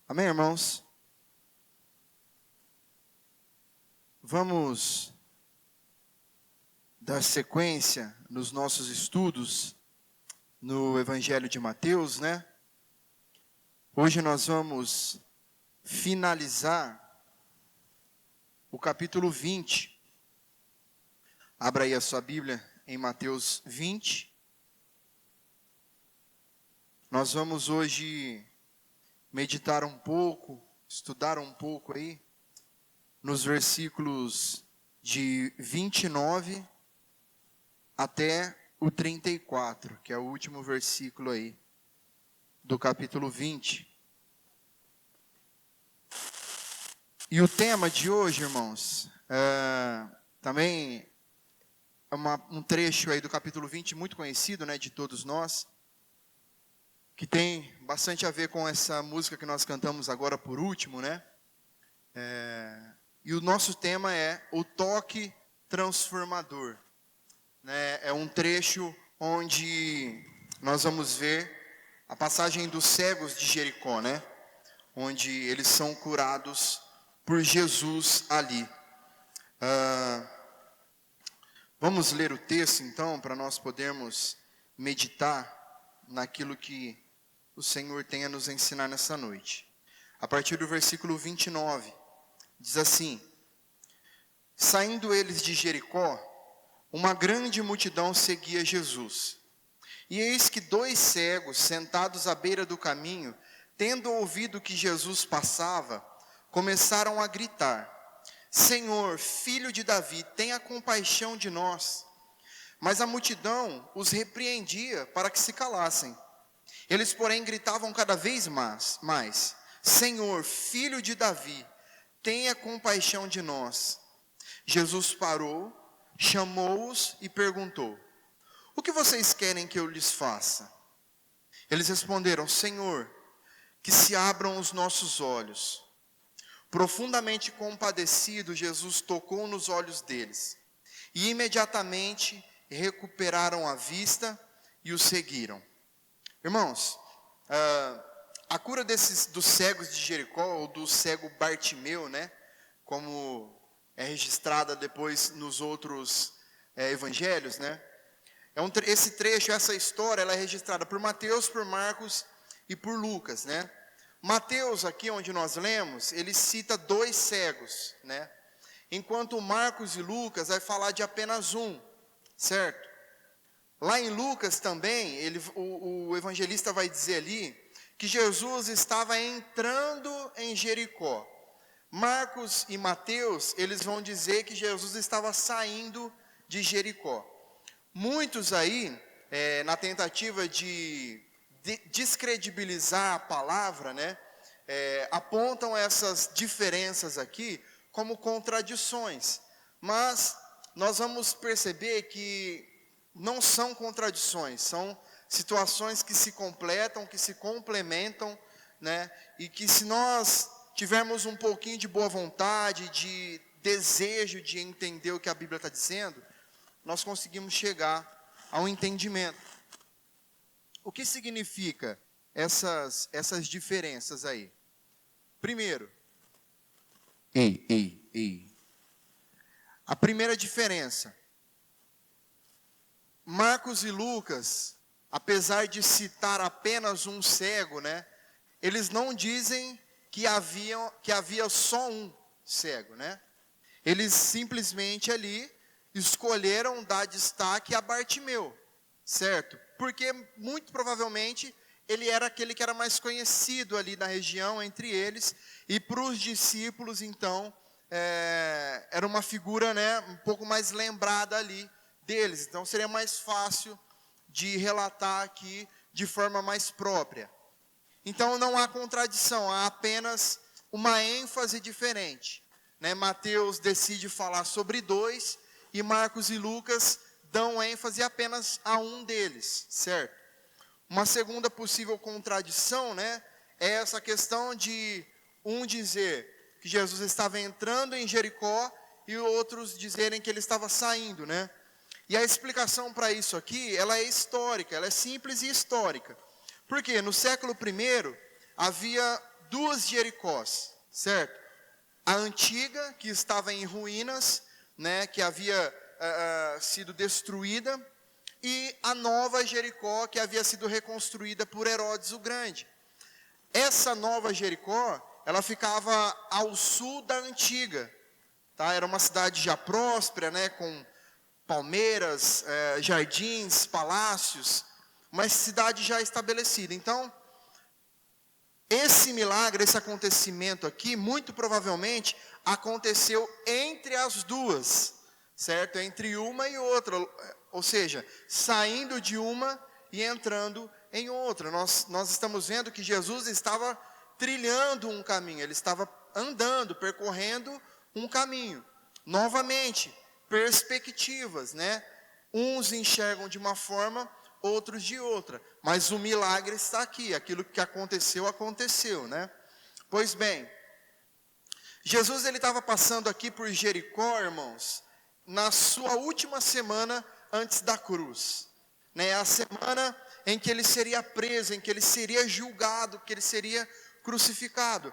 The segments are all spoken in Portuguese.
Amém, irmãos? Vamos dar sequência nos nossos estudos no Evangelho de Mateus, né? Hoje nós vamos finalizar o capítulo 20. Abra aí a sua Bíblia em Mateus 20. Nós vamos hoje meditar um pouco, estudar um pouco aí, nos versículos de 29 até o 34, que é o último versículo aí do capítulo 20. E o tema de hoje, irmãos, também é um trecho aí do capítulo 20 muito conhecido, né, de todos nós, que tem bastante a ver com essa música que nós cantamos agora por último, né? E o nosso tema é o toque transformador, né? É um trecho onde nós vamos ver a passagem dos cegos de Jericó, né? Onde eles são curados por Jesus ali. Vamos ler o texto então, para nós podermos meditar naquilo que o Senhor tem a nos ensinar nessa noite. A partir do versículo 29, diz assim: Saindo eles de Jericó, uma grande multidão seguia Jesus. E eis que 2 cegos, sentados à beira do caminho, tendo ouvido que Jesus passava, começaram a gritar: Senhor, filho de Davi, tenha compaixão de nós. Mas a multidão os repreendia para que se calassem. Eles, porém, gritavam cada vez mais: Senhor, filho de Davi, tenha compaixão de nós. Jesus parou, chamou-os e perguntou: O que vocês querem que eu lhes faça? Eles responderam: Senhor, que se abram os nossos olhos. Profundamente compadecido, Jesus tocou nos olhos deles. E imediatamente recuperaram a vista e o seguiram. Irmãos, a cura dos cegos de Jericó, ou do cego Bartimeu, né? Como é registrada depois nos outros evangelhos, né? Esse trecho, essa história, ela é registrada por Mateus, por Marcos e por Lucas, né? Mateus, aqui onde nós lemos, ele cita 2 cegos, né? Enquanto Marcos e Lucas vai falar de apenas um, certo? Lá em Lucas também, o evangelista vai dizer ali que Jesus estava entrando em Jericó. Marcos e Mateus, eles vão dizer que Jesus estava saindo de Jericó. Muitos aí, na tentativa de descredibilizar a palavra, né, apontam essas diferenças aqui como contradições. Mas nós vamos perceber que não são contradições, são situações que se completam, que se complementam, né? E que se nós tivermos um pouquinho de boa vontade, de desejo de entender o que a Bíblia está dizendo, nós conseguimos chegar a um entendimento. O que significa essas diferenças aí? Primeiro, a primeira diferença: Marcos e Lucas, apesar de citar apenas um cego, né, eles não dizem que havia só um cego, né? Eles simplesmente ali escolheram dar destaque a Bartimeu, certo? Porque muito provavelmente ele era aquele que era mais conhecido ali na região entre eles, e para os discípulos então era uma figura, né, um pouco mais lembrada ali deles, então seria mais fácil de relatar aqui de forma mais própria. Então não há contradição, há apenas uma ênfase diferente, né? Mateus decide falar sobre 2 e Marcos e Lucas dão ênfase apenas a um deles, certo? Uma segunda possível contradição, né, é essa questão de um dizer que Jesus estava entrando em Jericó e outros dizerem que ele estava saindo, né? E a explicação para isso aqui, ela é histórica, ela é simples e histórica. Porque no século I havia duas Jericós, certo? A antiga, que estava em ruínas, né, que havia sido destruída, e a nova Jericó, que havia sido reconstruída por Herodes o Grande. Essa nova Jericó, ela ficava ao sul da antiga, tá? Era uma cidade já próspera, né, com palmeiras, jardins, palácios, uma cidade já estabelecida. Então, esse milagre, esse acontecimento aqui, muito provavelmente aconteceu entre as duas, certo? Entre uma e outra, ou seja, saindo de uma e entrando em outra. Nós estamos vendo que Jesus estava trilhando um caminho, ele estava andando, percorrendo um caminho. Novamente, perspectivas, né? Uns enxergam de uma forma, outros de outra, mas o milagre está aqui, aquilo que aconteceu, aconteceu, né? Pois bem, Jesus ele estava passando aqui por Jericó, irmãos, na sua última semana antes da cruz, né? A semana em que ele seria preso, em que ele seria julgado, que ele seria crucificado.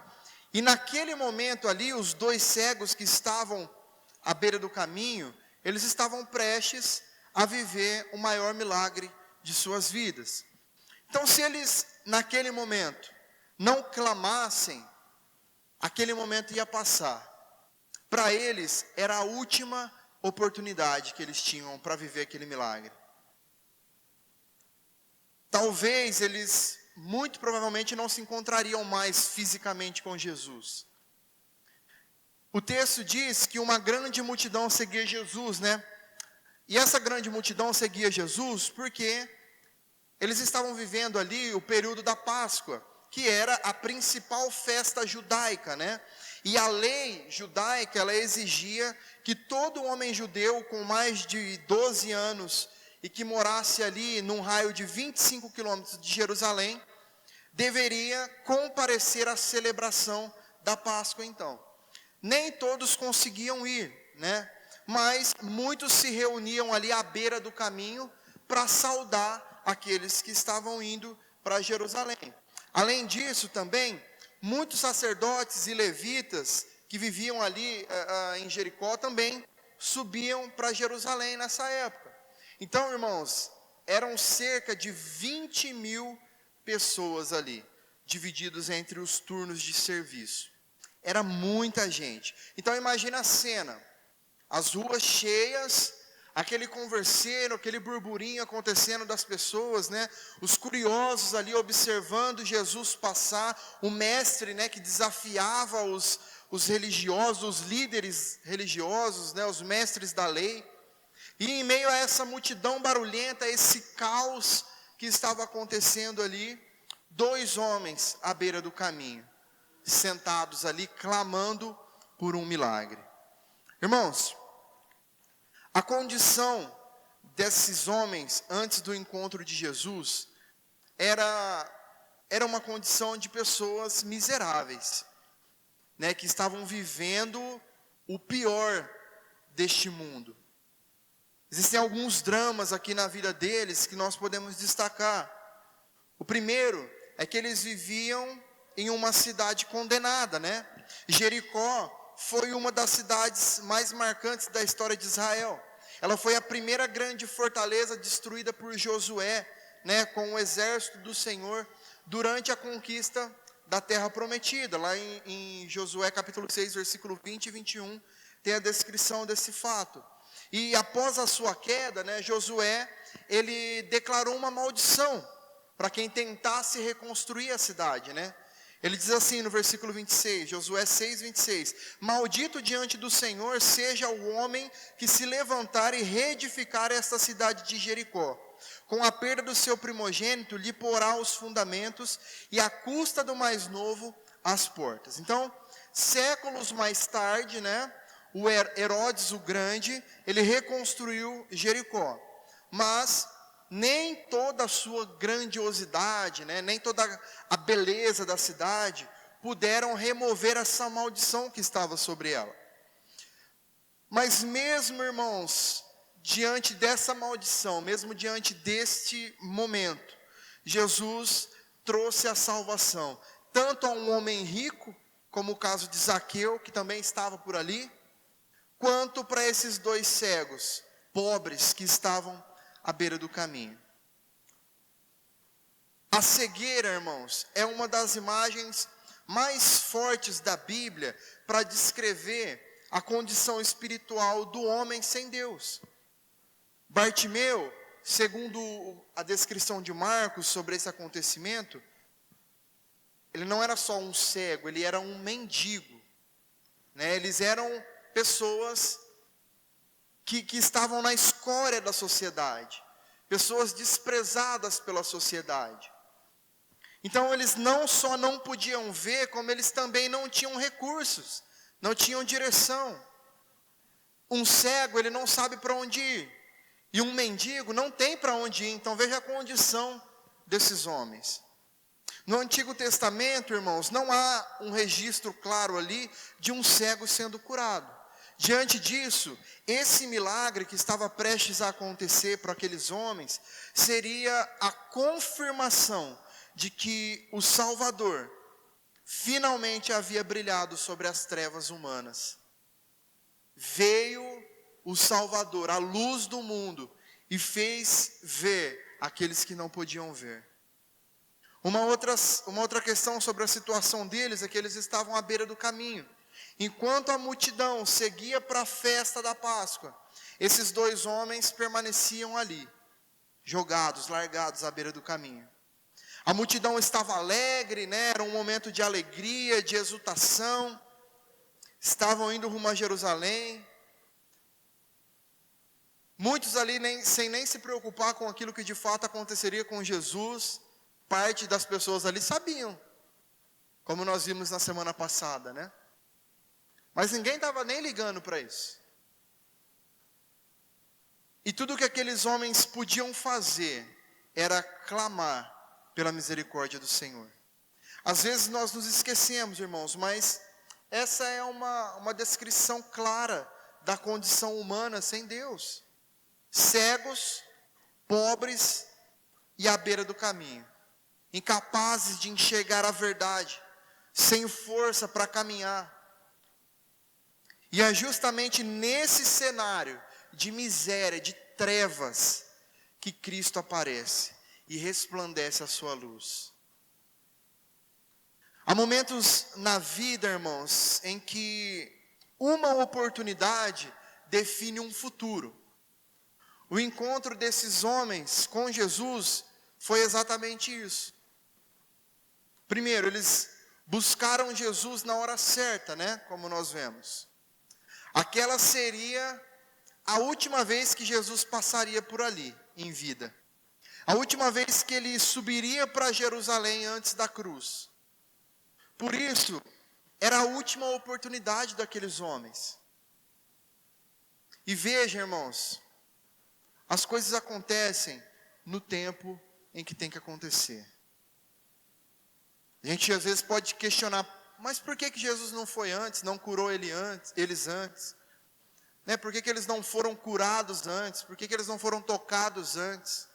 E naquele momento ali, os dois cegos que estavam à beira do caminho, eles estavam prestes a viver o maior milagre de suas vidas. Então, se eles, naquele momento, não clamassem, aquele momento ia passar. Para eles, era a última oportunidade que eles tinham para viver aquele milagre. Talvez eles, muito provavelmente, não se encontrariam mais fisicamente com Jesus. O texto diz que uma grande multidão seguia Jesus, né? E essa grande multidão seguia Jesus porque eles estavam vivendo ali o período da Páscoa, que era a principal festa judaica, né? E a lei judaica, ela exigia que todo homem judeu com mais de 12 anos e que morasse ali num raio de 25 quilômetros de Jerusalém, deveria comparecer à celebração da Páscoa então. Nem todos conseguiam ir, né? Mas muitos se reuniam ali à beira do caminho para saudar aqueles que estavam indo para Jerusalém. Além disso também, muitos sacerdotes e levitas que viviam ali em Jericó também subiam para Jerusalém nessa época. Então, irmãos, eram cerca de 20.000 pessoas ali, divididos entre os turnos de serviço. Era muita gente. Então imagina a cena, as ruas cheias, aquele converseiro, aquele burburinho acontecendo das pessoas, né? Os curiosos ali observando Jesus passar, o mestre, né, que desafiava os religiosos, os líderes religiosos, né, os mestres da lei. E em meio a essa multidão barulhenta, esse caos que estava acontecendo ali, dois homens à beira do caminho, sentados ali, clamando por um milagre. Irmãos, a condição desses homens antes do encontro de Jesus era uma condição de pessoas miseráveis, né, que estavam vivendo o pior deste mundo. Existem alguns dramas aqui na vida deles que nós podemos destacar. O primeiro é que eles viviam em uma cidade condenada, né? Jericó foi uma das cidades mais marcantes da história de Israel. Ela foi a primeira grande fortaleza destruída por Josué, né, com o exército do Senhor, durante a conquista da terra prometida. Lá em Josué capítulo 6, versículo 20 e 21, tem a descrição desse fato. E após a sua queda, né, Josué, ele declarou uma maldição para quem tentasse reconstruir a cidade, né? Ele diz assim no versículo 26, Josué 6, 26, maldito diante do Senhor seja o homem que se levantar e reedificar esta cidade de Jericó. Com a perda do seu primogênito, lhe porá os fundamentos, e à custa do mais novo, as portas. Então, séculos mais tarde, né, o Herodes o Grande, ele reconstruiu Jericó. Mas nem toda a sua grandiosidade, né, nem toda a beleza da cidade puderam remover essa maldição que estava sobre ela. Mas mesmo, irmãos, diante dessa maldição, mesmo diante deste momento, Jesus trouxe a salvação. tanto a um homem rico, como o caso de Zaqueu, que também estava por ali, quanto para esses dois cegos, pobres, que estavam à beira do caminho. A cegueira, irmãos, é uma das imagens mais fortes da Bíblia para descrever a condição espiritual do homem sem Deus. Bartimeu, segundo a descrição de Marcos sobre esse acontecimento, ele não era só um cego, ele era um mendigo, né? Eles eram pessoas que estavam na escória da sociedade, pessoas desprezadas pela sociedade. Então eles não só não podiam ver, como eles também não tinham recursos, não tinham direção. Um cego, ele não sabe para onde ir, e um mendigo não tem para onde ir. Então veja a condição desses homens. No Antigo Testamento, irmãos, não há um registro claro ali de um cego sendo curado. Diante disso, esse milagre que estava prestes a acontecer para aqueles homens, seria a confirmação de que o Salvador finalmente havia brilhado sobre as trevas humanas. Veio o Salvador, a luz do mundo, e fez ver aqueles que não podiam ver. Uma outra questão sobre a situação deles é que eles estavam à beira do caminho. Enquanto a multidão seguia para a festa da Páscoa, esses dois homens permaneciam ali, jogados, largados à beira do caminho. A multidão estava alegre, né? Era um momento de alegria, de exultação. Estavam indo rumo a Jerusalém. Muitos ali sem nem se preocupar com aquilo que de fato aconteceria com Jesus. Parte das pessoas ali sabiam, como nós vimos na semana passada, né? Mas ninguém estava nem ligando para isso. E tudo que aqueles homens podiam fazer era clamar pela misericórdia do Senhor. Às vezes nós nos esquecemos, irmãos, mas essa é uma descrição clara da condição humana sem Deus. Cegos, pobres e à beira do caminho. Incapazes de enxergar a verdade, sem força para caminhar. E é justamente nesse cenário de miséria, de trevas, que Cristo aparece e resplandece a sua luz. Há momentos na vida, irmãos, em que uma oportunidade define um futuro. O encontro desses homens com Jesus foi exatamente isso. Primeiro, eles buscaram Jesus na hora certa, né? Como nós vemos. Aquela seria a última vez que Jesus passaria por ali, em vida. A última vez que ele subiria para Jerusalém antes da cruz. Por isso, era a última oportunidade daqueles homens. E veja, irmãos, as coisas acontecem no tempo em que tem que acontecer. A gente às vezes pode questionar, mas por que Jesus não foi antes, não curou eles antes? Né? Por que eles não foram curados antes? Por que eles não foram tocados antes?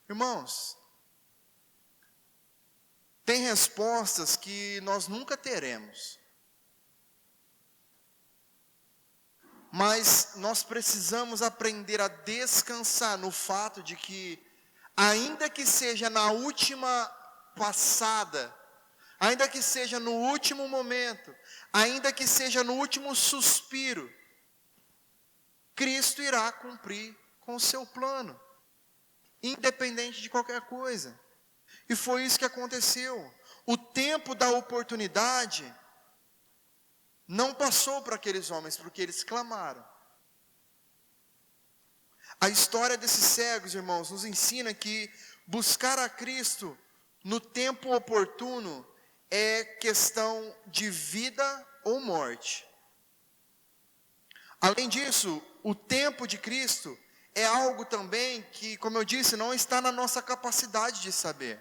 Irmãos, tem respostas que nós nunca teremos. Mas nós precisamos aprender a descansar no fato de que, ainda que seja na última passada, ainda que seja no último momento, ainda que seja no último suspiro, Cristo irá cumprir com o seu plano, independente de qualquer coisa. E foi isso que aconteceu. O tempo da oportunidade não passou para aqueles homens, porque eles clamaram. A história desses cegos, irmãos, nos ensina que buscar a Cristo no tempo oportuno é questão de vida ou morte. Além disso, o tempo de Cristo é algo também que, como eu disse, não está na nossa capacidade de saber.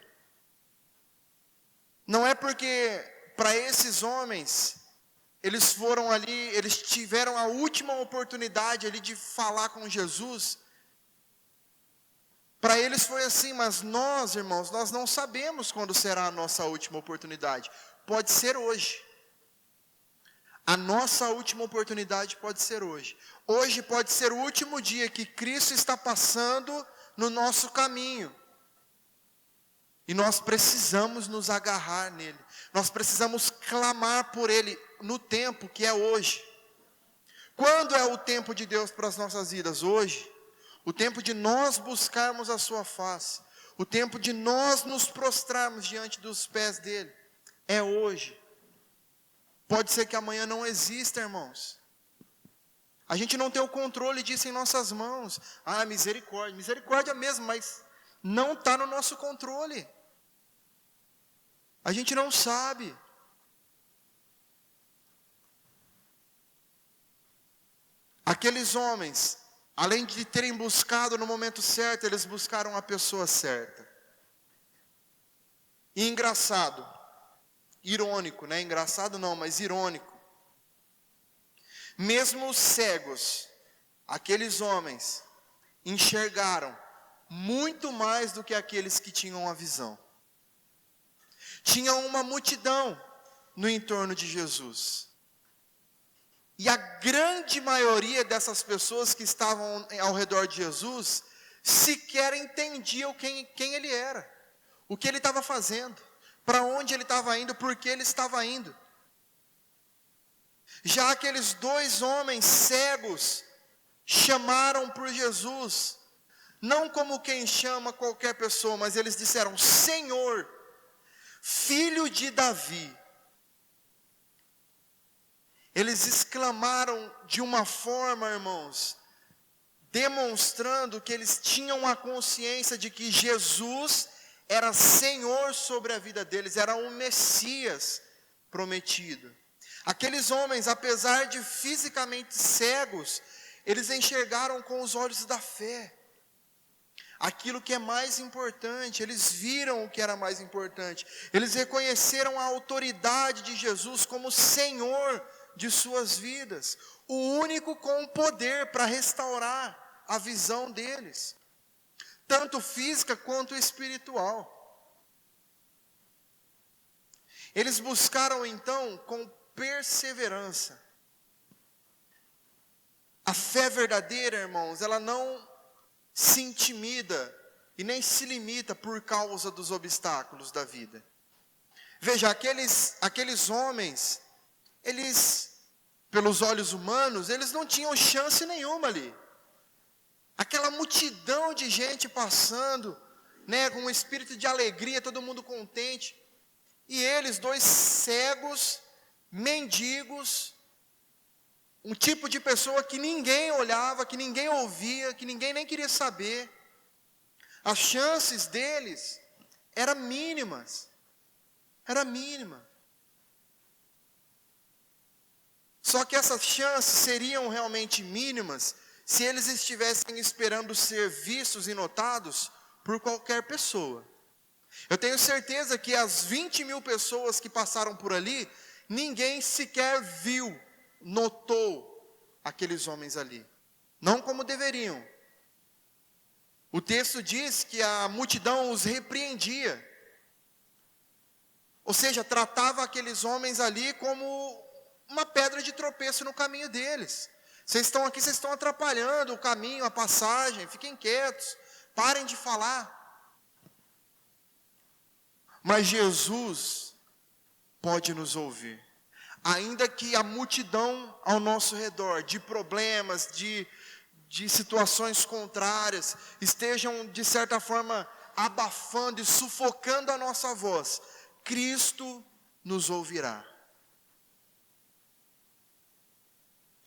Não é porque para esses homens, eles foram ali, eles tiveram a última oportunidade ali de falar com Jesus, Para eles foi assim, mas nós, irmãos, nós não sabemos quando será a nossa última oportunidade. Pode ser hoje. A nossa última oportunidade pode ser hoje. Hoje pode ser o último dia que Cristo está passando no nosso caminho. E nós precisamos nos agarrar nele. Nós precisamos clamar por ele no tempo que é hoje. Quando é o tempo de Deus para as nossas vidas? Hoje. O tempo de nós buscarmos a sua face. O tempo de nós nos prostrarmos diante dos pés dele. É hoje. Pode ser que amanhã não exista, irmãos. A gente não tem o controle disso em nossas mãos. Ah, misericórdia. Misericórdia mesmo, mas não está no nosso controle. A gente não sabe. Aqueles homens, além de terem buscado no momento certo, eles buscaram a pessoa certa. E engraçado, irônico, né? Engraçado não, mas irônico. Mesmo os cegos, aqueles homens, enxergaram muito mais do que aqueles que tinham a visão. Tinha uma multidão no entorno de Jesus. E a grande maioria dessas pessoas que estavam ao redor de Jesus, sequer entendiam quem ele era. O que ele estava fazendo, para onde ele estava indo, por que ele estava indo. Já aqueles dois homens cegos, chamaram por Jesus, não como quem chama qualquer pessoa, mas eles disseram: Senhor, Filho de Davi. Eles exclamaram de uma forma, irmãos, demonstrando que eles tinham a consciência de que Jesus era Senhor sobre a vida deles, era um Messias prometido. Aqueles homens, apesar de fisicamente cegos, eles enxergaram com os olhos da fé aquilo que é mais importante. Eles viram o que era mais importante. Eles reconheceram a autoridade de Jesus como Senhor de suas vidas, o único com o poder para restaurar a visão deles, tanto física quanto espiritual. Eles buscaram então com perseverança. A fé verdadeira, irmãos, ela não se intimida e nem se limita por causa dos obstáculos da vida. Veja, aqueles homens, eles, pelos olhos humanos, eles não tinham chance nenhuma ali. Aquela multidão de gente passando, né, com um espírito de alegria, todo mundo contente. E eles, dois cegos, mendigos, um tipo de pessoa que ninguém olhava, que ninguém ouvia, que ninguém nem queria saber. As chances deles eram mínimas. Era mínima. Só que essas chances seriam realmente mínimas se eles estivessem esperando ser vistos e notados por qualquer pessoa. Eu tenho certeza que as 20.000 pessoas que passaram por ali, ninguém sequer viu, notou aqueles homens ali. Não como deveriam. O texto diz que a multidão os repreendia. Ou seja, tratava aqueles homens ali como uma pedra de tropeço no caminho deles. Vocês estão aqui, vocês estão atrapalhando o caminho, a passagem, fiquem quietos, parem de falar. Mas Jesus pode nos ouvir. Ainda que a multidão ao nosso redor, de problemas, de situações contrárias, estejam de certa forma abafando e sufocando a nossa voz, Cristo nos ouvirá.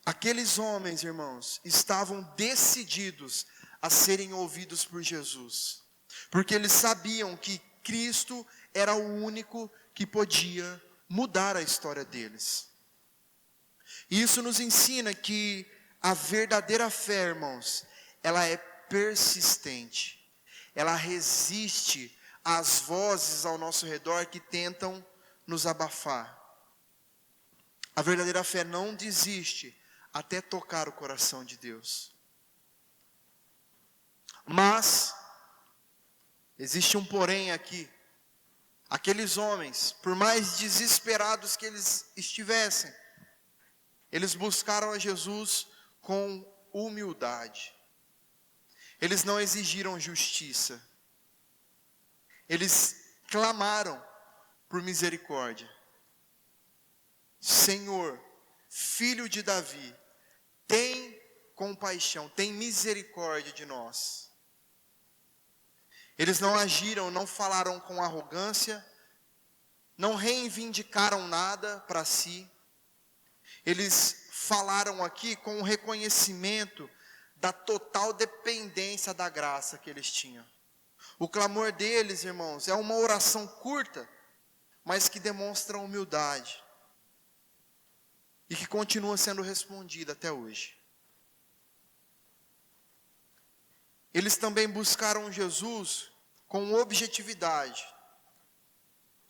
Aqueles homens, irmãos, estavam decididos a serem ouvidos por Jesus, porque eles sabiam que Cristo era o único que podia mudar a história deles. E isso nos ensina que a verdadeira fé, irmãos, ela é persistente. Ela resiste às vozes ao nosso redor que tentam nos abafar. A verdadeira fé não desiste até tocar o coração de Deus. Mas Existe um porém aqui. Aqueles homens, por mais desesperados que eles estivessem, eles buscaram a Jesus com humildade. Eles não exigiram justiça. Eles clamaram por misericórdia. Senhor, Filho de Davi, tem compaixão, tem misericórdia de nós. Eles não agiram, não falaram com arrogância, não reivindicaram nada para si. Eles falaram aqui com o reconhecimento da total dependência da graça que eles tinham. O clamor deles, irmãos, é uma oração curta, mas que demonstra humildade. E que continua sendo respondida até hoje. Eles também buscaram Jesus com objetividade.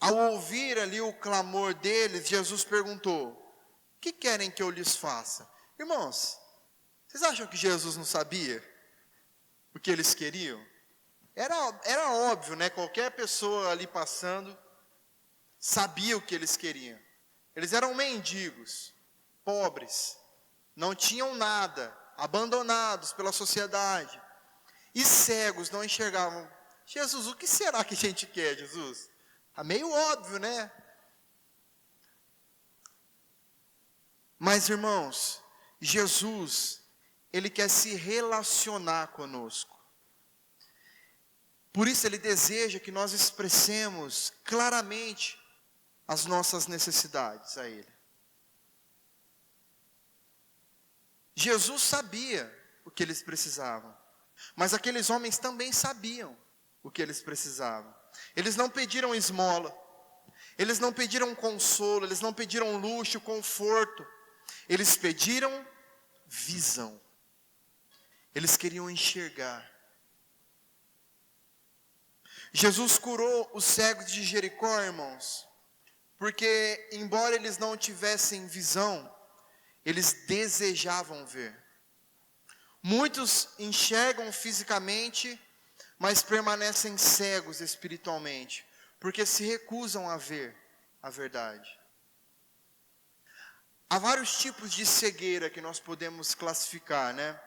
Ao ouvir ali o clamor deles, Jesus perguntou: o que querem que eu lhes faça? Irmãos, vocês acham que Jesus não sabia o que eles queriam? Era óbvio, né? Qualquer pessoa ali passando sabia o que eles queriam. Eles eram mendigos, pobres, não tinham nada, abandonados pela sociedade. E cegos, não enxergavam. Jesus, o que será que a gente quer, Jesus? É meio óbvio, né? Mas, irmãos, Jesus, Ele quer se relacionar conosco. Por isso Ele deseja que nós expressemos claramente as nossas necessidades a Ele. Jesus sabia o que eles precisavam. Mas aqueles homens também sabiam o que eles precisavam. Eles não pediram esmola, eles não pediram consolo, eles não pediram luxo, conforto. Eles pediram visão. Eles queriam enxergar. Jesus curou os cegos de Jericó, irmãos, porque embora eles não tivessem visão, eles desejavam ver. Muitos enxergam fisicamente, mas permanecem cegos espiritualmente, porque se recusam a ver a verdade. Há vários tipos de cegueira que nós podemos classificar, né?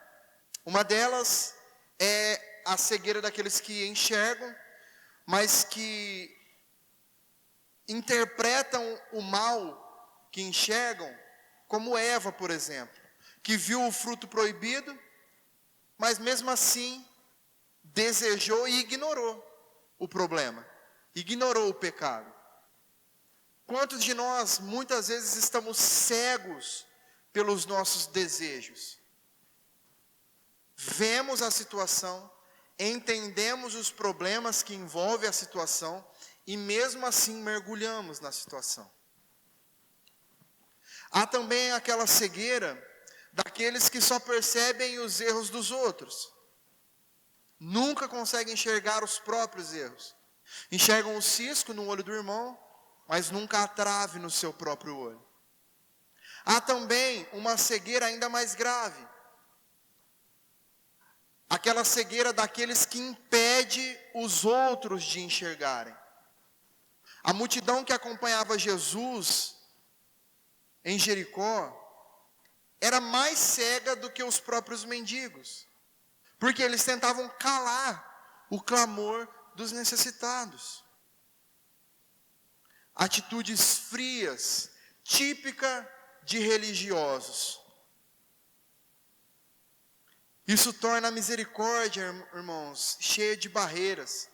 Uma delas é a cegueira daqueles que enxergam, mas que interpretam o mal que enxergam, como Eva, por exemplo, que viu o fruto proibido, mas mesmo assim desejou e ignorou o problema, ignorou o pecado. Quantos de nós muitas vezes estamos cegos pelos nossos desejos? Vemos a situação, entendemos os problemas que envolvem a situação e mesmo assim mergulhamos na situação. Há também aquela cegueira daqueles que só percebem os erros dos outros. Nunca conseguem enxergar os próprios erros. Enxergam o cisco no olho do irmão, mas nunca a trave no seu próprio olho. Há também uma cegueira ainda mais grave. Aquela cegueira daqueles que impede os outros de enxergarem. A multidão que acompanhava Jesus em Jericó era mais cega do que os próprios mendigos, porque eles tentavam calar o clamor dos necessitados. Atitudes frias, típica de religiosos. Isso torna a misericórdia, irmãos, cheia de barreiras.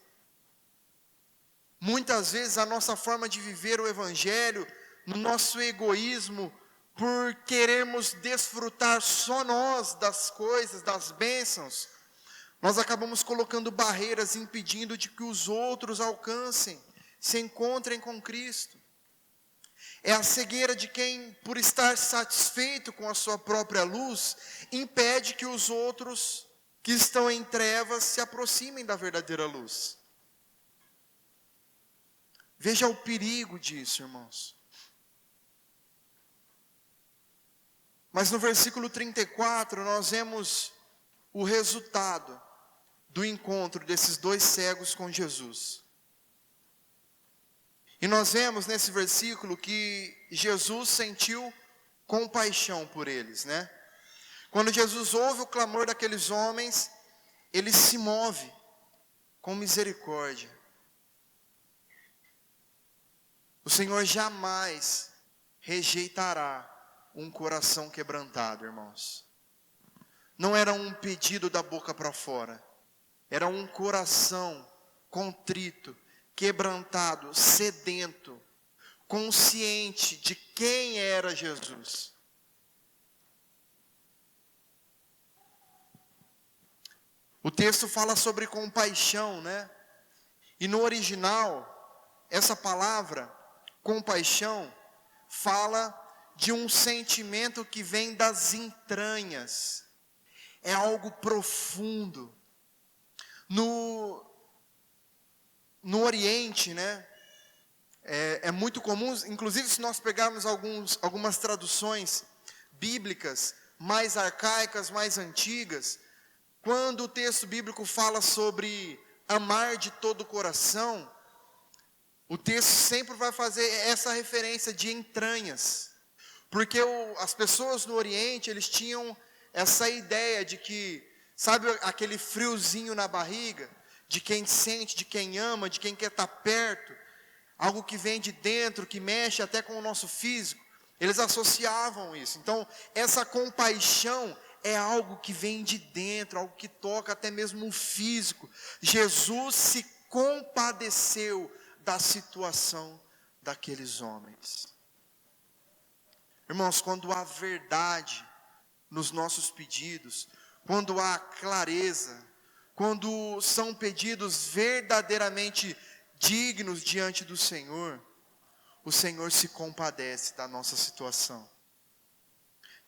Muitas vezes a nossa forma de viver o Evangelho, no nosso egoísmo, por querermos desfrutar só nós das coisas, das bênçãos, nós acabamos colocando barreiras impedindo de que os outros alcancem, se encontrem com Cristo. É a cegueira de quem, por estar satisfeito com a sua própria luz, impede que os outros que estão em trevas se aproximem da verdadeira luz. Veja o perigo disso, irmãos. Mas no versículo 34, nós vemos o resultado do encontro desses dois cegos com Jesus. E nós vemos nesse versículo que Jesus sentiu compaixão por eles, né? Quando Jesus ouve o clamor daqueles homens, ele se move com misericórdia. O Senhor jamais rejeitará um coração quebrantado, irmãos. Não era um pedido da boca para fora, era um coração contrito, quebrantado, sedento, consciente de quem era Jesus. O texto fala sobre compaixão, né? E no original, essa palavra, compaixão, fala de um sentimento que vem das entranhas. É algo profundo. No Oriente, né? É muito comum, inclusive se nós pegarmos algumas traduções bíblicas, mais arcaicas, mais antigas, quando o texto bíblico fala sobre amar de todo o coração, o texto sempre vai fazer essa referência de entranhas. Porque as pessoas no Oriente, eles tinham essa ideia de que, sabe aquele friozinho na barriga? De quem sente, de quem ama, de quem quer estar perto. Algo que vem de dentro, que mexe até com o nosso físico. Eles associavam isso. Então, essa compaixão é algo que vem de dentro, algo que toca até mesmo o físico. Jesus se compadeceu da situação daqueles homens. Irmãos, quando há verdade nos nossos pedidos, quando há clareza, quando são pedidos verdadeiramente dignos diante do Senhor, o Senhor se compadece da nossa situação.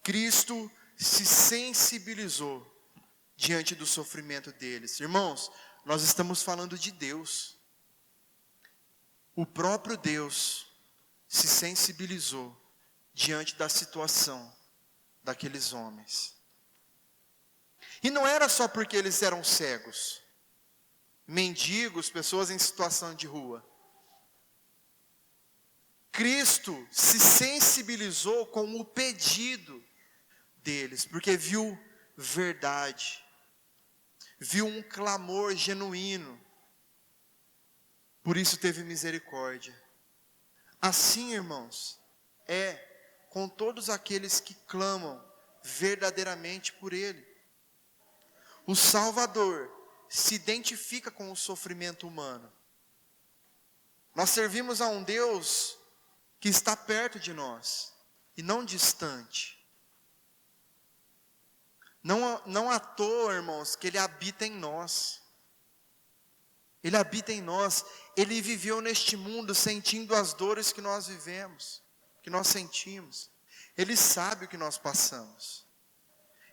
Cristo se sensibilizou diante do sofrimento deles. Irmãos, nós estamos falando de Deus. O próprio Deus se sensibilizou diante da situação daqueles homens. E não era só porque eles eram cegos, mendigos, pessoas em situação de rua. Cristo se sensibilizou com o pedido deles, porque viu verdade, viu um clamor genuíno, por isso teve misericórdia. Assim, irmãos, é com todos aqueles que clamam verdadeiramente por Ele. O Salvador se identifica com o sofrimento humano. Nós servimos a um Deus que está perto de nós e não distante. Não à toa, irmãos, que Ele habita em nós. Ele habita em nós. Ele viveu neste mundo sentindo as dores que nós vivemos, que nós sentimos. Ele sabe o que nós passamos.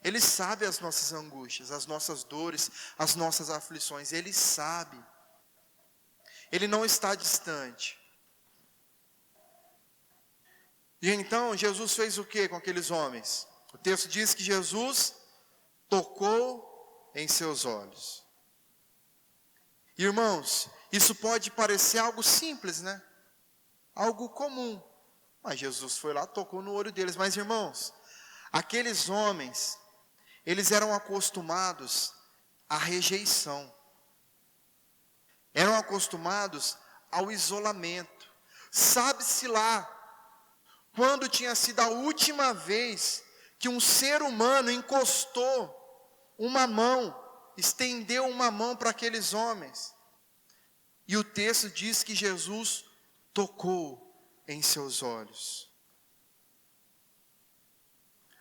Ele sabe as nossas angústias, as nossas dores, as nossas aflições. Ele sabe. Ele não está distante. E então Jesus fez o que com aqueles homens? O texto diz que Jesus tocou em seus olhos. Irmãos, isso pode parecer algo simples, né? Algo comum. Mas Jesus foi lá, tocou no olho deles. Mas irmãos, aqueles homens, eles eram acostumados à rejeição. Eram acostumados ao isolamento. Sabe-se lá quando tinha sido a última vez que um ser humano encostou uma mão, estendeu uma mão para aqueles homens. E o texto diz que Jesus tocou em seus olhos.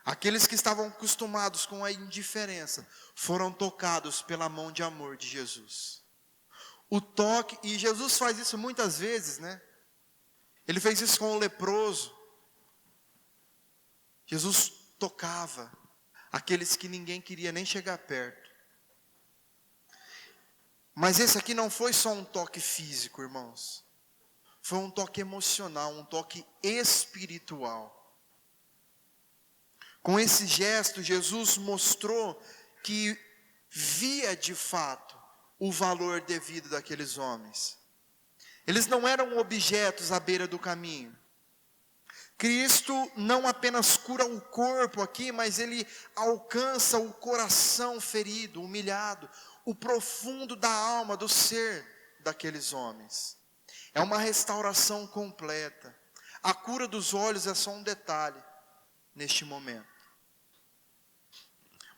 Aqueles que estavam acostumados com a indiferença foram tocados pela mão de amor de Jesus. O toque, e Jesus faz isso muitas vezes, né? Ele fez isso com o leproso. Jesus tocava aqueles que ninguém queria nem chegar perto. Mas esse aqui não foi só um toque físico, irmãos. Foi um toque emocional, um toque espiritual. Com esse gesto, Jesus mostrou que via de fato o valor devido daqueles homens. Eles não eram objetos à beira do caminho. Cristo não apenas cura o corpo aqui, mas Ele alcança o coração ferido, humilhado, o profundo da alma, do ser daqueles homens. É uma restauração completa. A cura dos olhos é só um detalhe neste momento.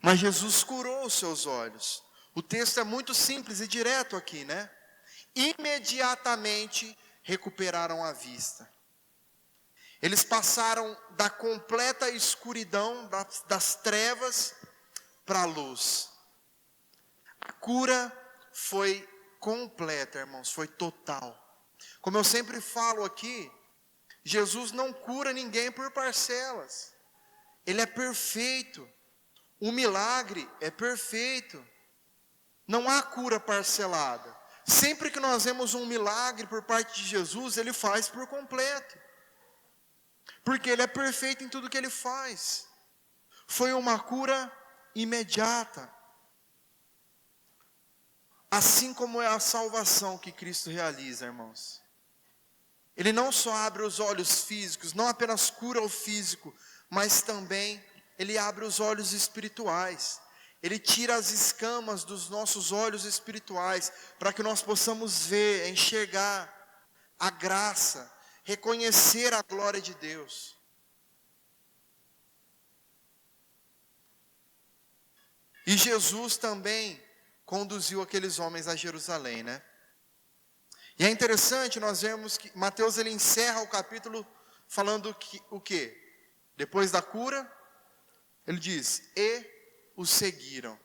Mas Jesus curou os seus olhos. O texto é muito simples e direto aqui, né? Imediatamente recuperaram a vista. Eles passaram da completa escuridão, das trevas, para a luz. A cura foi completa, irmãos, foi total. Como eu sempre falo aqui, Jesus não cura ninguém por parcelas. Ele é perfeito. O milagre é perfeito. Não há cura parcelada. Sempre que nós vemos um milagre por parte de Jesus, Ele faz por completo. Porque Ele é perfeito em tudo que Ele faz. Foi uma cura imediata. Assim como é a salvação que Cristo realiza, irmãos. Ele não só abre os olhos físicos, não apenas cura o físico, mas também Ele abre os olhos espirituais. Ele tira as escamas dos nossos olhos espirituais, para que nós possamos ver, enxergar a graça, reconhecer a glória de Deus. E Jesus também conduziu aqueles homens a Jerusalém, né? E é interessante nós vemos que Mateus ele encerra o capítulo falando que, o quê? Depois da cura, ele diz, e os seguiram.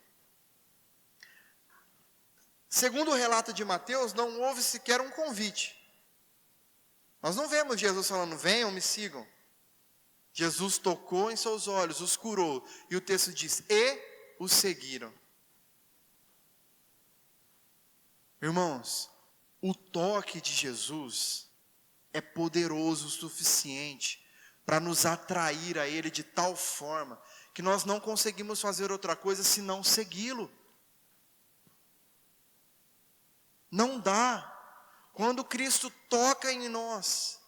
Segundo o relato de Mateus, não houve sequer um convite. Nós não vemos Jesus falando, venham, me sigam. Jesus tocou em seus olhos, os curou. E o texto diz, e os seguiram. Irmãos, o toque de Jesus é poderoso o suficiente para nos atrair a Ele de tal forma que nós não conseguimos fazer outra coisa senão segui-lo. Não dá. Quando Cristo toca em nós,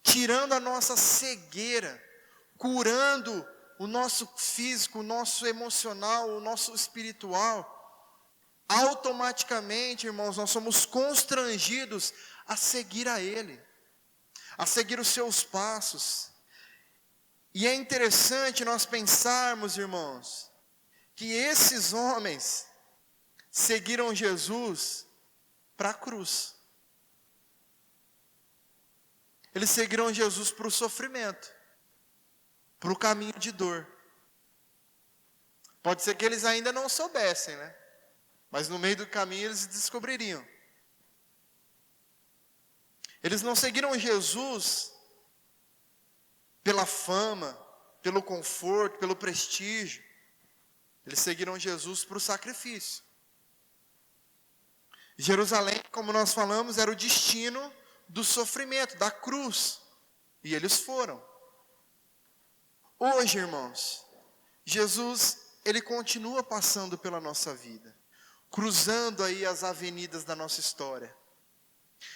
tirando a nossa cegueira, curando o nosso físico, o nosso emocional, o nosso espiritual, automaticamente, irmãos, nós somos constrangidos a seguir a Ele, a seguir os seus passos. E é interessante nós pensarmos, irmãos, que esses homens seguiram Jesus para a cruz. Eles seguiram Jesus para o sofrimento, para o caminho de dor. Pode ser que eles ainda não soubessem, né? Mas no meio do caminho eles descobririam. Eles não seguiram Jesus pela fama, pelo conforto, pelo prestígio. Eles seguiram Jesus para o sacrifício. Jerusalém, como nós falamos, era o destino do sofrimento, da cruz. E eles foram. Hoje, irmãos, Jesus, Ele continua passando pela nossa vida, cruzando aí as avenidas da nossa história.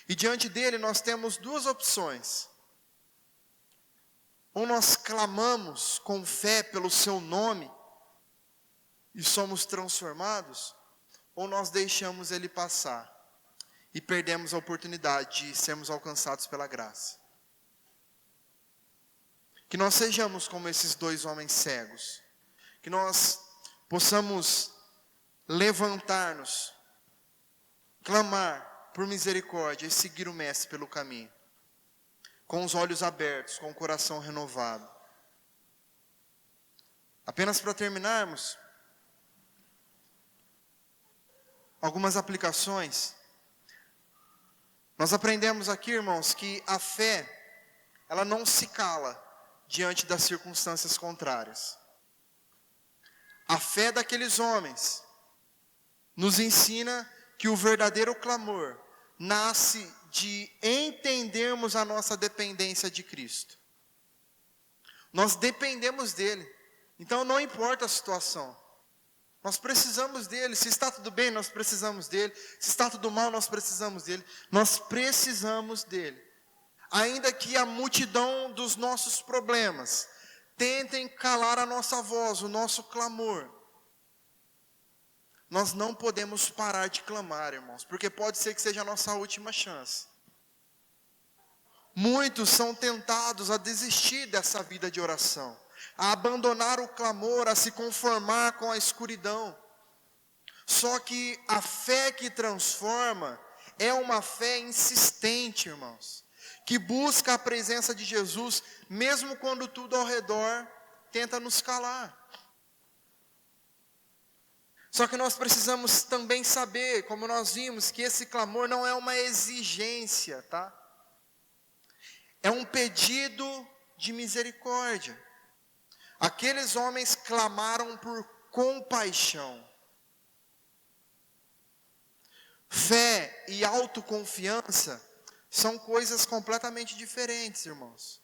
E diante dele nós temos duas opções. Ou nós clamamos com fé pelo seu nome e somos transformados, ou nós deixamos ele passar e perdemos a oportunidade de sermos alcançados pela graça. Que nós sejamos como esses dois homens cegos, que nós possamos levantar-nos, clamar por misericórdia e seguir o Mestre pelo caminho, com os olhos abertos, com o coração renovado. Apenas para terminarmos, algumas aplicações. Nós aprendemos aqui, irmãos, que a fé, ela não se cala diante das circunstâncias contrárias. A fé daqueles homens nos ensina que o verdadeiro clamor nasce de entendermos a nossa dependência de Cristo. Nós dependemos dele. Então não importa a situação. Nós precisamos dele. Se está tudo bem, nós precisamos dele. Se está tudo mal, nós precisamos dele. Nós precisamos dele. Ainda que a multidão dos nossos problemas tentem calar a nossa voz, o nosso clamor, nós não podemos parar de clamar, irmãos, porque pode ser que seja a nossa última chance. Muitos são tentados a desistir dessa vida de oração, a abandonar o clamor, a se conformar com a escuridão. Só que a fé que transforma é uma fé insistente, irmãos, que busca a presença de Jesus, mesmo quando tudo ao redor tenta nos calar. Só que nós precisamos também saber, como nós vimos, que esse clamor não é uma exigência, tá? É um pedido de misericórdia. Aqueles homens clamaram por compaixão. Fé e autoconfiança são coisas completamente diferentes, irmãos.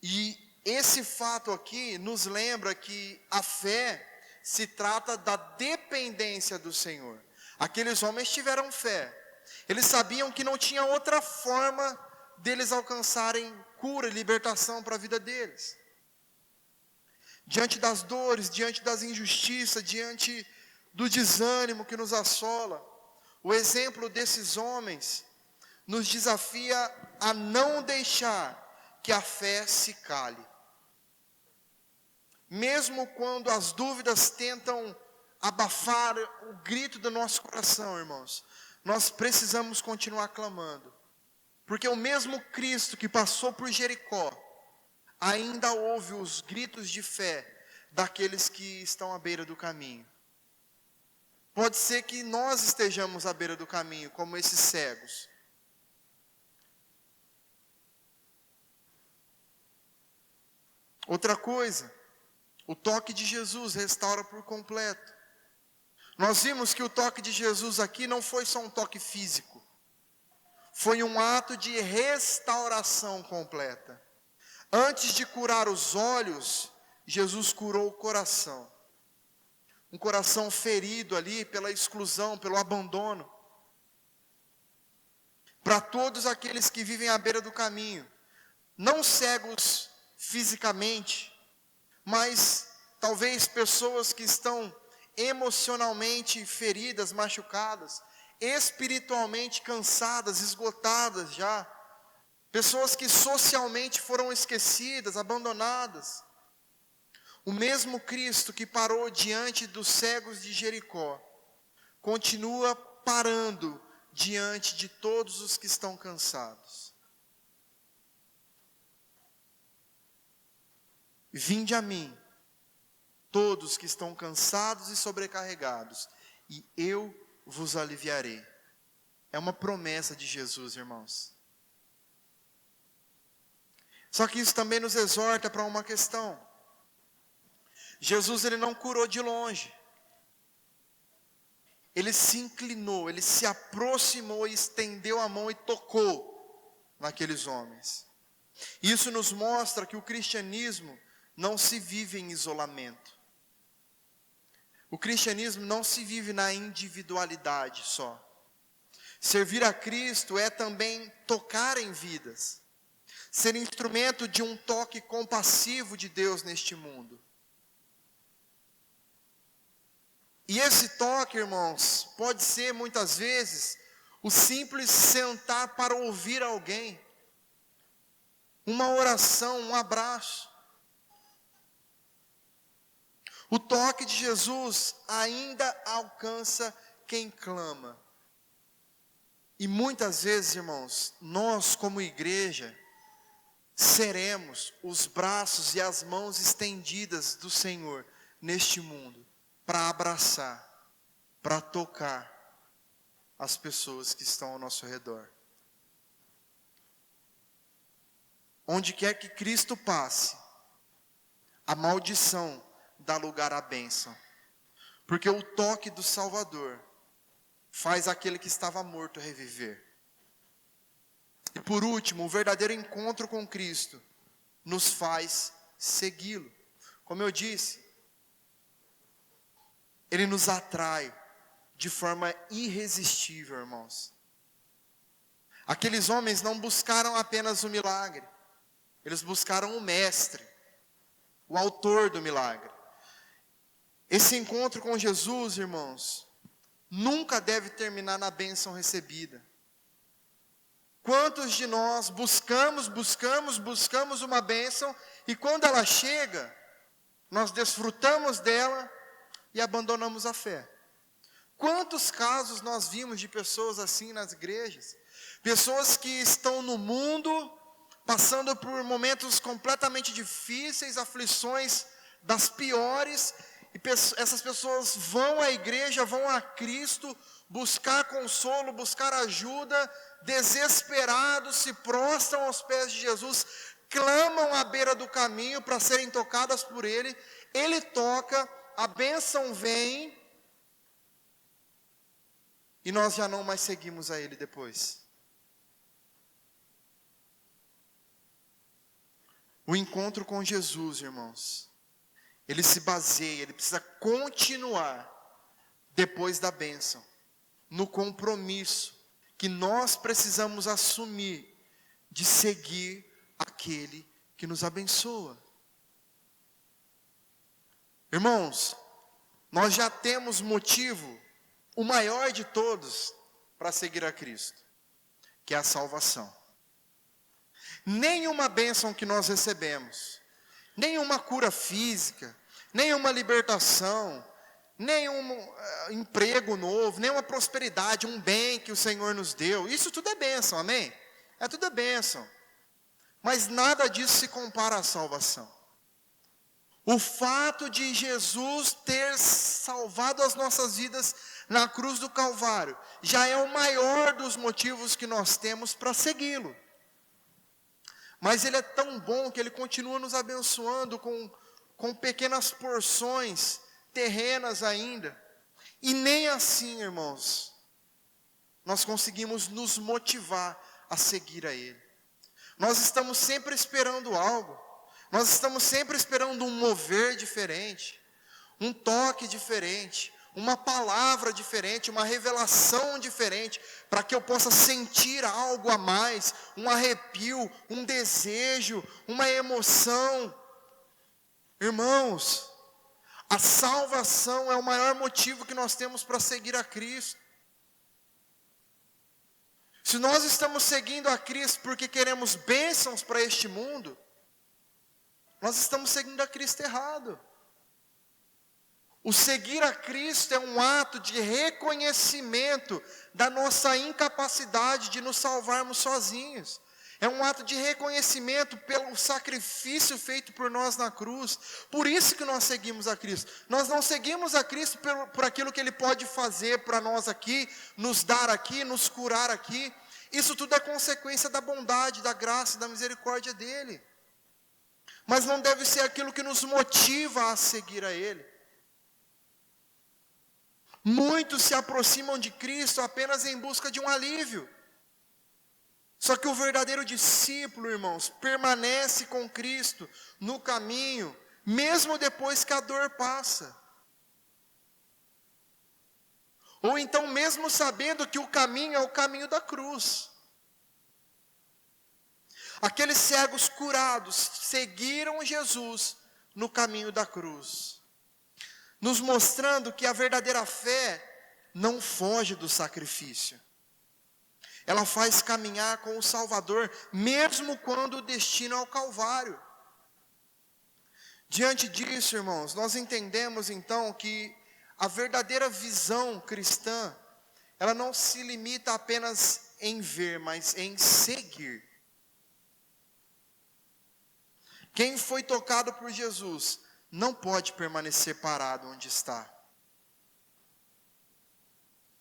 E esse fato aqui nos lembra que a fé se trata da dependência do Senhor. Aqueles homens tiveram fé. Eles sabiam que não tinha outra forma deles alcançarem cura e libertação para a vida deles. Diante das dores, diante das injustiças, diante do desânimo que nos assola, o exemplo desses homens nos desafia a não deixar que a fé se cale. Mesmo quando as dúvidas tentam abafar o grito do nosso coração, irmãos, nós precisamos continuar clamando. Porque o mesmo Cristo que passou por Jericó, ainda ouve os gritos de fé daqueles que estão à beira do caminho. Pode ser que nós estejamos à beira do caminho, como esses cegos. Outra coisa, o toque de Jesus restaura por completo. Nós vimos que o toque de Jesus aqui não foi só um toque físico. Foi um ato de restauração completa. Antes de curar os olhos, Jesus curou o coração. Um coração ferido ali pela exclusão, pelo abandono. Para todos aqueles que vivem à beira do caminho, não cegos fisicamente, mas talvez pessoas que estão emocionalmente feridas, machucadas, espiritualmente cansadas, esgotadas já, pessoas que socialmente foram esquecidas, abandonadas. O mesmo Cristo que parou diante dos cegos de Jericó, continua parando diante de todos os que estão cansados. Vinde a mim, todos que estão cansados e sobrecarregados, e eu vos aliviarei. É uma promessa de Jesus, irmãos. Só que isso também nos exorta para uma questão. Jesus, ele não curou de longe. Ele se inclinou, ele se aproximou e estendeu a mão e tocou naqueles homens. Isso nos mostra que o cristianismo não se vive em isolamento. O cristianismo não se vive na individualidade só. Servir a Cristo é também tocar em vidas. Ser instrumento de um toque compassivo de Deus neste mundo. E esse toque, irmãos, pode ser muitas vezes o simples sentar para ouvir alguém. Uma oração, um abraço. O toque de Jesus ainda alcança quem clama. E muitas vezes, irmãos, nós como igreja, seremos os braços e as mãos estendidas do Senhor neste mundo, para abraçar, para tocar as pessoas que estão ao nosso redor. Onde quer que Cristo passe, a maldição dá lugar à bênção. Porque o toque do Salvador faz aquele que estava morto reviver. E por último, o verdadeiro encontro com Cristo nos faz segui-lo. Como eu disse, ele nos atrai de forma irresistível, irmãos. Aqueles homens não buscaram apenas o milagre, eles buscaram o mestre, o autor do milagre. Esse encontro com Jesus, irmãos, nunca deve terminar na bênção recebida. Quantos de nós buscamos uma bênção, e quando ela chega, nós desfrutamos dela e abandonamos a fé? Quantos casos nós vimos de pessoas assim nas igrejas? Pessoas que estão no mundo, passando por momentos completamente difíceis, aflições das piores, e essas pessoas vão à igreja, vão a Cristo, buscar consolo, buscar ajuda, desesperados, se prostram aos pés de Jesus, clamam à beira do caminho para serem tocadas por Ele. Ele toca, a bênção vem, e nós já não mais seguimos a Ele depois. O encontro com Jesus, irmãos, ele se baseia, ele precisa continuar depois da bênção, no compromisso que nós precisamos assumir de seguir aquele que nos abençoa. Irmãos, nós já temos motivo, o maior de todos, para seguir a Cristo, que é a salvação. Nenhuma bênção que nós recebemos, nenhuma cura física, nenhuma libertação, nenhum emprego novo, nenhuma prosperidade, um bem que o Senhor nos deu, isso tudo é bênção, amém? É tudo bênção. Mas nada disso se compara à salvação. O fato de Jesus ter salvado as nossas vidas na cruz do Calvário já é o maior dos motivos que nós temos para segui-lo. Mas Ele é tão bom que Ele continua nos abençoando com pequenas porções terrenas ainda. E nem assim, irmãos, nós conseguimos nos motivar a seguir a Ele. Nós estamos sempre esperando algo. Nós estamos sempre esperando um mover diferente, um toque diferente, uma palavra diferente, uma revelação diferente, para que eu possa sentir algo a mais, um arrepio, um desejo, uma emoção. Irmãos, a salvação é o maior motivo que nós temos para seguir a Cristo. Se nós estamos seguindo a Cristo porque queremos bênçãos para este mundo, nós estamos seguindo a Cristo errado. O seguir a Cristo é um ato de reconhecimento da nossa incapacidade de nos salvarmos sozinhos. É um ato de reconhecimento pelo sacrifício feito por nós na cruz. Por isso que nós seguimos a Cristo. Nós não seguimos a Cristo por aquilo que Ele pode fazer para nós aqui, nos dar aqui, nos curar aqui. Isso tudo é consequência da bondade, da graça, da misericórdia dEle. Mas não deve ser aquilo que nos motiva a seguir a Ele. Muitos se aproximam de Cristo apenas em busca de um alívio. Só que o verdadeiro discípulo, irmãos, permanece com Cristo no caminho, mesmo depois que a dor passa. Ou então mesmo sabendo que o caminho é o caminho da cruz. Aqueles cegos curados seguiram Jesus no caminho da cruz, nos mostrando que a verdadeira fé não foge do sacrifício. Ela faz caminhar com o Salvador, mesmo quando o destino é o Calvário. Diante disso, irmãos, nós entendemos então que a verdadeira visão cristã, ela não se limita apenas em ver, mas em seguir. Quem foi tocado por Jesus não pode permanecer parado onde está.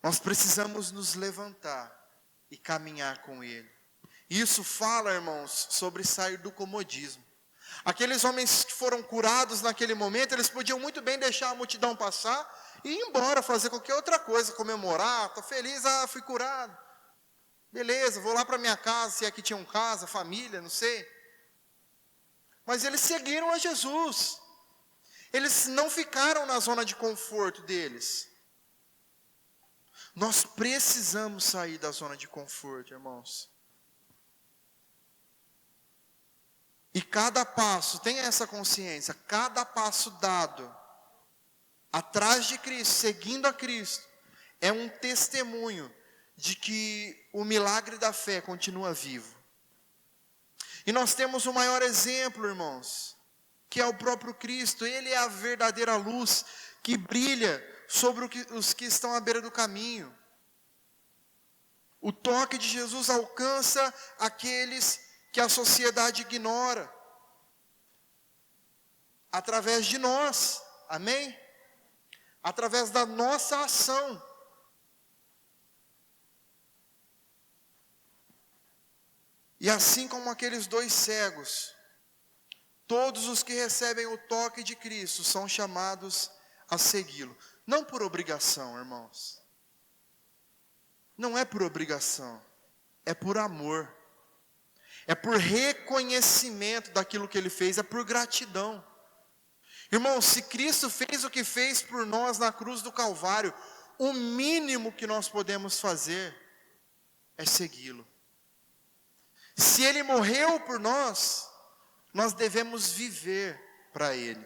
Nós precisamos nos levantar e caminhar com Ele. Isso fala, irmãos, sobre sair do comodismo. Aqueles homens que foram curados naquele momento, eles podiam muito bem deixar a multidão passar e ir embora, fazer qualquer outra coisa, comemorar, estou feliz, fui curado. Beleza, vou lá para minha casa, se aqui tinham casa, família, não sei. Mas eles seguiram a Jesus. Eles não ficaram na zona de conforto deles. Nós precisamos sair da zona de conforto, irmãos. E cada passo, tenha essa consciência, cada passo dado atrás de Cristo, seguindo a Cristo, é um testemunho de que o milagre da fé continua vivo. E nós temos o maior exemplo, irmãos, que é o próprio Cristo. Ele é a verdadeira luz que brilha sobre os que estão à beira do caminho. O toque de Jesus alcança aqueles que a sociedade ignora, através de nós, amém? Através da nossa ação. E assim como aqueles 2 cegos, todos os que recebem o toque de Cristo são chamados a segui-lo. Não por obrigação, irmãos. Não é por obrigação, é por amor. É por reconhecimento daquilo que Ele fez, é por gratidão. Irmãos, se Cristo fez o que fez por nós na cruz do Calvário, o mínimo que nós podemos fazer é segui-lo. Se Ele morreu por nós, nós devemos viver para Ele.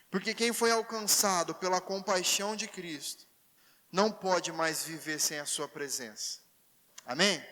Porque quem foi alcançado pela compaixão de Cristo, não pode mais viver sem a sua presença. Amém?